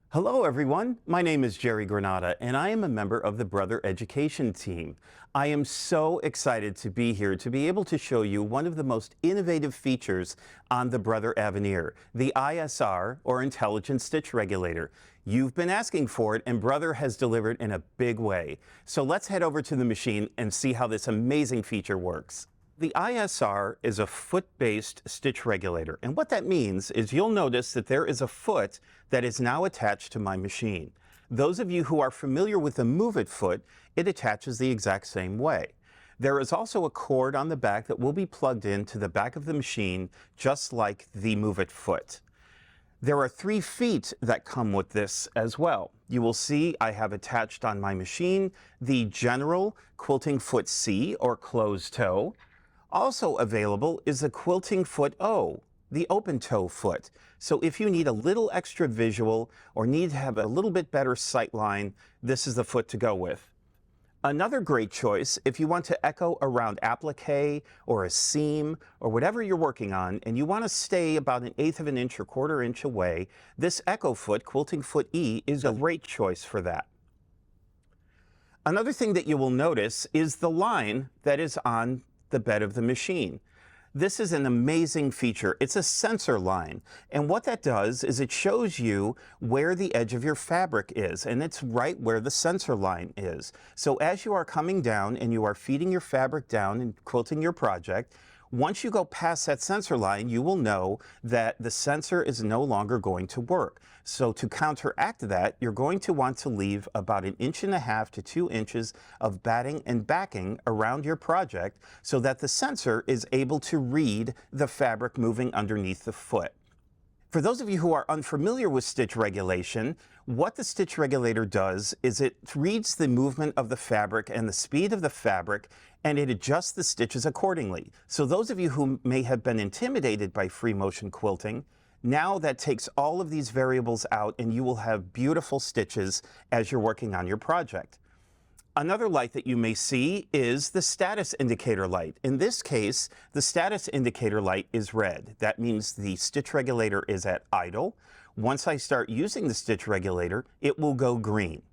Hello everyone, my name is Jerry Granata and I am a member of the Brother Education team. I am so excited to be here to be able to show you one of the most innovative features on the Brother Avenir, the ISR or Intelligent Stitch Regulator. You've been asking for it and Brother has delivered in a big way. So let's head over to the machine and see how this amazing feature works. The ISR is a foot-based stitch regulator, and what that means is you'll notice that there is a foot that is now attached to my machine. Those of you who are familiar with the Move It foot, it attaches the exact same way. There is also a cord on the back that will be plugged into the back of the machine, just like the Move It foot. There are 3 feet that come with this as well. You will see I have attached on my machine the general quilting foot C or closed toe. Also available is the quilting foot O, the open toe foot. So if you need a little extra visual or need to have a little bit better sight line, this is the foot to go with. Another great choice, if you want to echo around applique or a seam or whatever you're working on and you want to stay about 1/8 of an inch or 1/4 inch away, this echo foot, quilting foot E, is a great choice for that. Another thing that you will notice is the line that is on the bed of the machine. This is an amazing feature. It's a sensor line, and what that does is it shows you where the edge of your fabric is, and it's right where the sensor line is. So as you are coming down and you are feeding your fabric down and quilting your project, once you go past that sensor line, you will know that the sensor is no longer going to work. So to counteract that, you're going to want to leave about 1.5 to 2 inches of batting and backing around your project so that the sensor is able to read the fabric moving underneath the foot. For those of you who are unfamiliar with stitch regulation, what the stitch regulator does is it reads the movement of the fabric and the speed of the fabric, and it adjusts the stitches accordingly. So those of you who may have been intimidated by free motion quilting, now that takes all of these variables out and you will have beautiful stitches as you're working on your project. Another light that you may see is the status indicator light. In this case, the status indicator light is red. That means the stitch regulator is at idle. Once I start using the stitch regulator, it will go green.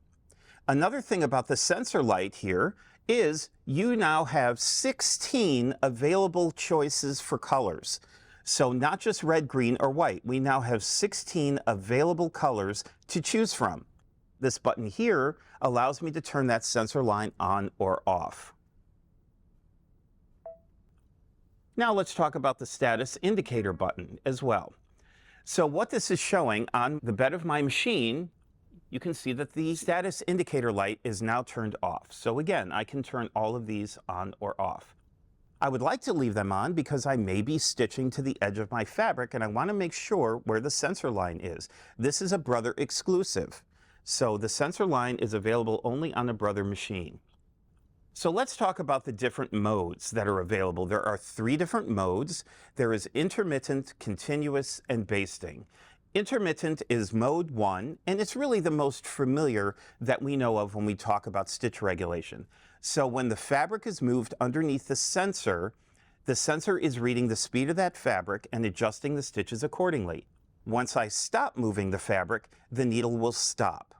Another thing about the sensor light here is you now have 16 available choices for colors. So not just red, green, or white. We now have 16 available colors to choose from. This button here allows me to turn that sensor line on or off. Now let's talk about the status indicator button as well. So what this is showing on the bed of my machine, you can see that the status indicator light is now turned off. So again, I can turn all of these on or off. I would like to leave them on because I may be stitching to the edge of my fabric and I want to make sure where the sensor line is. This is a Brother exclusive. So the sensor line is available only on a Brother machine. So let's talk about the different modes that are available. There are 3 different modes. There is intermittent, continuous, and basting. Intermittent is mode 1, and it's really the most familiar that we know of when we talk about stitch regulation. So when the fabric is moved underneath the sensor is reading the speed of that fabric and adjusting the stitches accordingly. Once I stop moving the fabric, the needle will stop.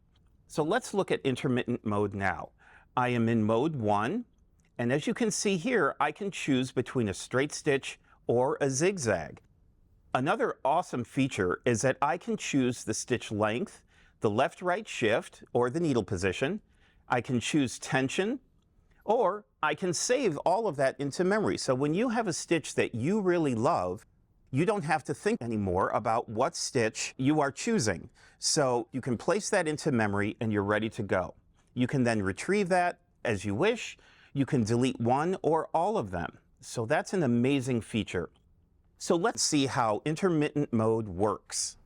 So let's look at intermittent mode now. I am in mode 1, and as you can see here, I can choose between a straight stitch or a zigzag. Another awesome feature is that I can choose the stitch length, the left-right shift, or the needle position. I can choose tension, or I can save all of that into memory. So when you have a stitch that you really love, you don't have to think anymore about what stitch you are choosing. So you can place that into memory and you're ready to go. You can then retrieve that as you wish. You can delete one or all of them. So that's an amazing feature. So let's see how intermittent mode works.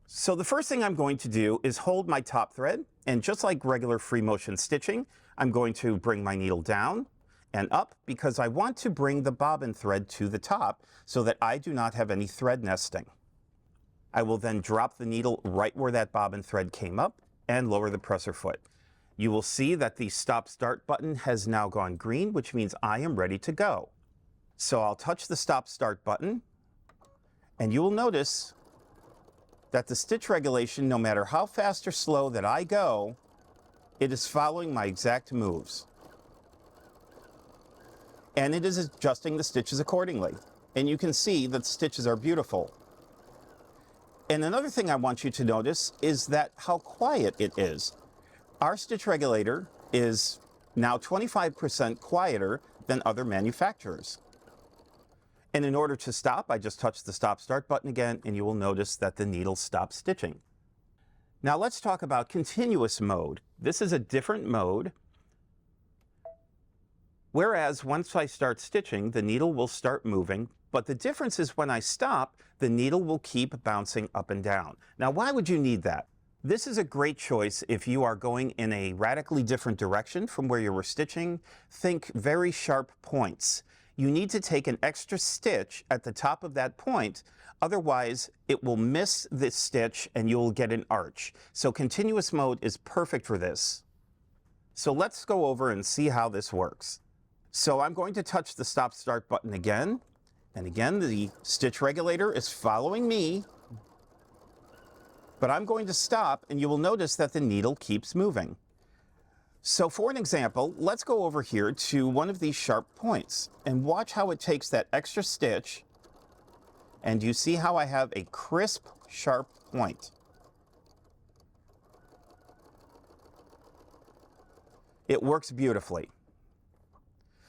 So the first thing I'm going to do is hold my top thread, and just like regular free motion stitching, I'm going to bring my needle down and up because I want to bring the bobbin thread to the top so that I do not have any thread nesting. I will then drop the needle right where that bobbin thread came up and lower the presser foot. You will see that the stop start button has now gone green, which means I am ready to go. So I'll touch the stop start button and you will notice that the stitch regulation, no matter how fast or slow that I go, it is following my exact moves. And it is adjusting the stitches accordingly. And you can see that the stitches are beautiful. And another thing I want you to notice is that how quiet it is. Our stitch regulator is now 25% quieter than other manufacturers. And in order to stop, I just touch the stop-start button again, and you will notice that the needle stops stitching. Now let's talk about continuous mode. This is a different mode. Whereas once I start stitching, the needle will start moving, but the difference is when I stop, the needle will keep bouncing up and down. Now, why would you need that? This is a great choice if you are going in a radically different direction from where you were stitching. Think very sharp points. You need to take an extra stitch at the top of that point, otherwise it will miss this stitch and you'll get an arch. So continuous mode is perfect for this. So let's go over and see how this works. So I'm going to touch the stop-start button again, and again the stitch regulator is following me, but I'm going to stop and you will notice that the needle keeps moving. So for an example, let's go over here to one of these sharp points and watch how it takes that extra stitch, and you see how I have a crisp, sharp point. It works beautifully.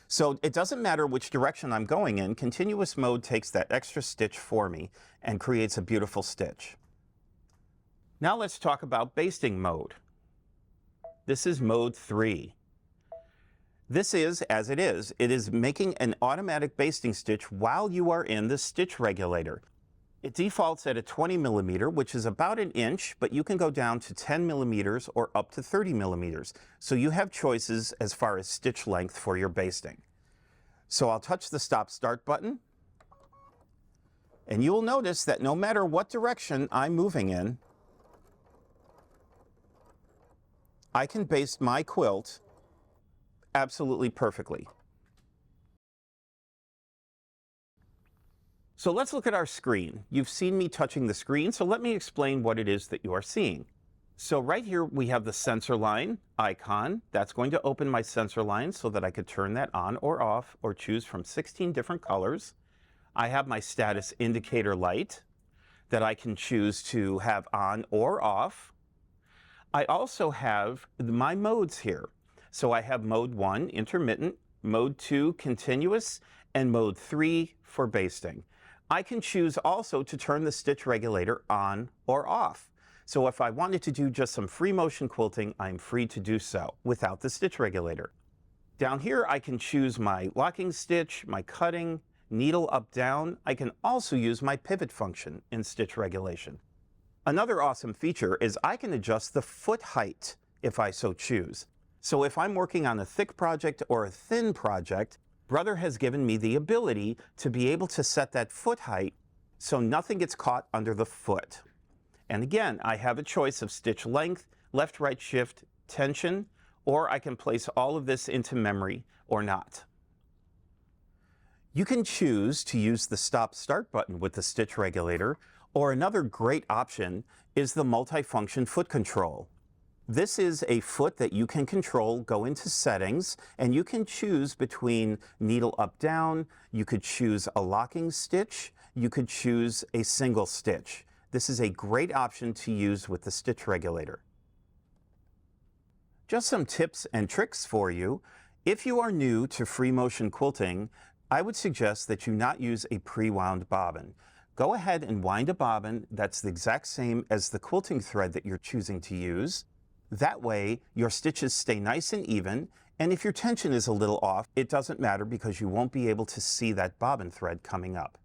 So it doesn't matter which direction I'm going in, continuous mode takes that extra stitch for me and creates a beautiful stitch. Now let's talk about basting mode. This is mode 3. This is, as it is making an automatic basting stitch while you are in the stitch regulator. It defaults at a 20 millimeter, which is about an inch, but you can go down to 10 millimeters or up to 30 millimeters. So you have choices as far as stitch length for your basting. So I'll touch the stop-start button, and you will notice that no matter what direction I'm moving in, I can baste my quilt absolutely perfectly. So let's look at our screen. You've seen me touching the screen, so let me explain what it is that you are seeing. So right here we have the sensor line icon. That's going to open my sensor line so that I could turn that on or off or choose from 16 different colors. I have my status indicator light that I can choose to have on or off. I also have my modes here. So I have mode 1, intermittent, mode 2, continuous, and mode 3 for basting. I can choose also to turn the stitch regulator on or off. So if I wanted to do just some free motion quilting, I'm free to do so without the stitch regulator. Down here I can choose my locking stitch, my cutting, needle up down. I can also use my pivot function in stitch regulation. Another awesome feature is I can adjust the foot height if I so choose. So if I'm working on a thick project or a thin project, Brother has given me the ability to be able to set that foot height so nothing gets caught under the foot. And again, I have a choice of stitch length, left, right, shift, tension, or I can place all of this into memory or not. You can choose to use the stop-start button with the stitch regulator, or another great option is the multifunction foot control. This is a foot that you can control, go into settings, and you can choose between needle up down, you could choose a locking stitch, you could choose a single stitch. This is a great option to use with the stitch regulator. Just some tips and tricks for you. If you are new to free motion quilting, I would suggest that you not use a pre-wound bobbin. Go ahead and wind a bobbin that's the exact same as the quilting thread that you're choosing to use. That way, your stitches stay nice and even, and if your tension is a little off, it doesn't matter because you won't be able to see that bobbin thread coming up.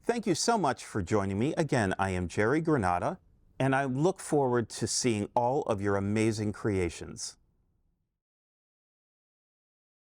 Thank you so much for joining me. Again, I am Jerry Granata, and I look forward to seeing all of your amazing creations.